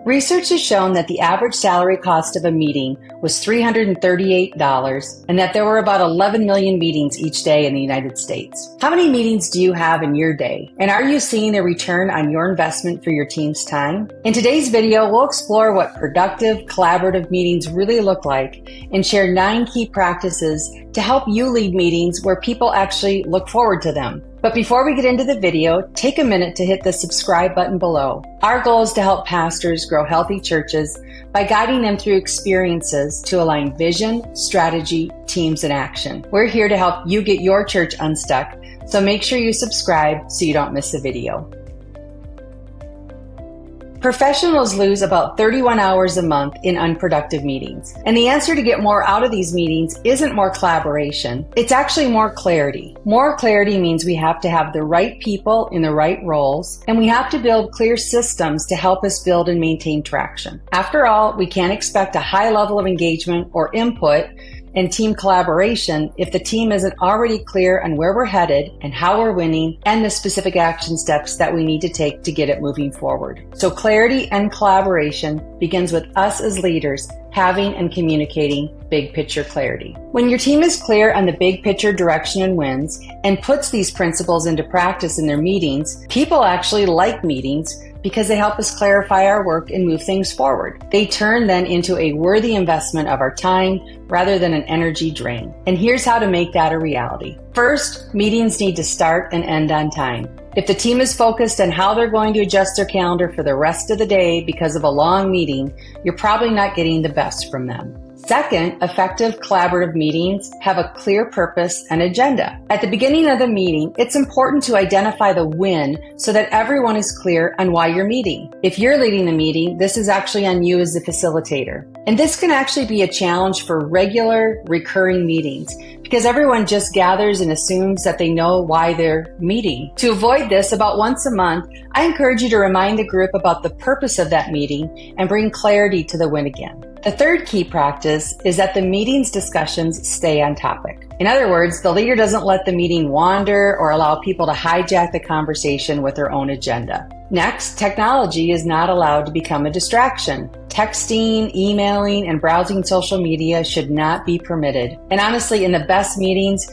Research has shown that the average salary cost of a meeting was $338 and that there were about 11 million meetings each day in the United States. How many meetings do you have in your day? And are you seeing a return on your investment for your team's time? In today's video, we'll explore what productive, collaborative meetings really look like and share 9 key practices to help you lead meetings where people actually look forward to them. But before we get into the video, take a minute to hit the subscribe button below. Our goal is to help pastors grow healthy churches by guiding them through experiences to align vision, strategy, teams, and action. We're here to help you get your church unstuck, so make sure you subscribe so you don't miss a video. Professionals lose about 31 hours a month in unproductive meetings. And the answer to get more out of these meetings isn't more collaboration. It's actually more clarity. More clarity means we have to have the right people in the right roles, and we have to build clear systems to help us build and maintain traction. After all, we can't expect a high level of engagement or input and team collaboration if the team isn't already clear on where we're headed and how we're winning and the specific action steps that we need to take to get it moving forward. So clarity and collaboration begins with us as leaders having and communicating big picture clarity. When your team is clear on the big picture direction and wins and puts these principles into practice in their meetings, people actually like meetings because they help us clarify our work and move things forward. They turn then into a worthy investment of our time rather than an energy drain. And here's how to make that a reality. First, meetings need to start and end on time. If the team is focused on how they're going to adjust their calendar for the rest of the day because of a long meeting, you're probably not getting the best from them. Second, effective collaborative meetings have a clear purpose and agenda. At the beginning of the meeting, it's important to identify the win so that everyone is clear on why you're meeting. If you're leading the meeting, this is actually on you as the facilitator. And this can actually be a challenge for regular, recurring meetings because everyone just gathers and assumes that they know why they're meeting. To avoid this, about once a month, I encourage you to remind the group about the purpose of that meeting and bring clarity to the win again. The third key practice is that the meeting's discussions stay on topic. In other words, the leader doesn't let the meeting wander or allow people to hijack the conversation with their own agenda. Next, technology is not allowed to become a distraction. Texting, emailing, and browsing social media should not be permitted. And honestly, in the best meetings,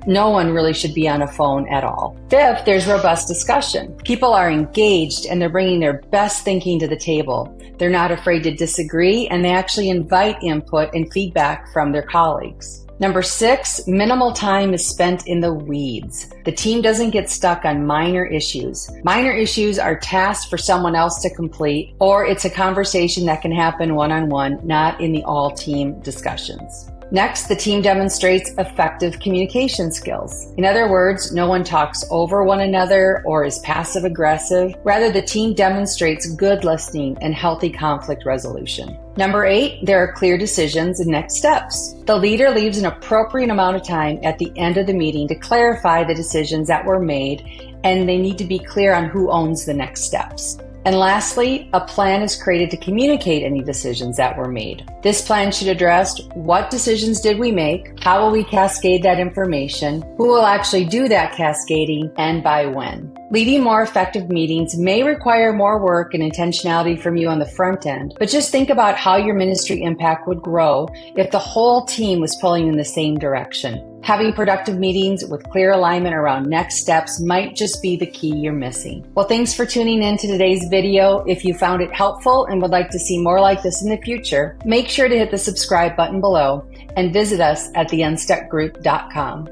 no one really should be on a phone at all. Fifth, there's robust discussion. People are engaged and they're bringing their best thinking to the table. They're not afraid to disagree, and they actually invite input and feedback from their colleagues. Number 6, minimal time is spent in the weeds. The team doesn't get stuck on minor issues. Minor issues are tasks for someone else to complete, or it's a conversation that can happen one-on-one, not in the all-team discussions. Next, the team demonstrates effective communication skills. In other words, no one talks over one another or is passive-aggressive. Rather, the team demonstrates good listening and healthy conflict resolution. Number 8, there are clear decisions and next steps. The leader leaves an appropriate amount of time at the end of the meeting to clarify the decisions that were made, and they need to be clear on who owns the next steps. And lastly, a plan is created to communicate any decisions that were made. This plan should address what decisions did we make, how will we cascade that information, who will actually do that cascading, and by when. Leading more effective meetings may require more work and intentionality from you on the front end, but just think about how your ministry impact would grow if the whole team was pulling in the same direction. Having productive meetings with clear alignment around next steps might just be the key you're missing. Well, thanks for tuning in to today's video. If you found it helpful and would like to see more like this in the future, make sure to hit the subscribe button below and visit us at theunstuckgroup.com.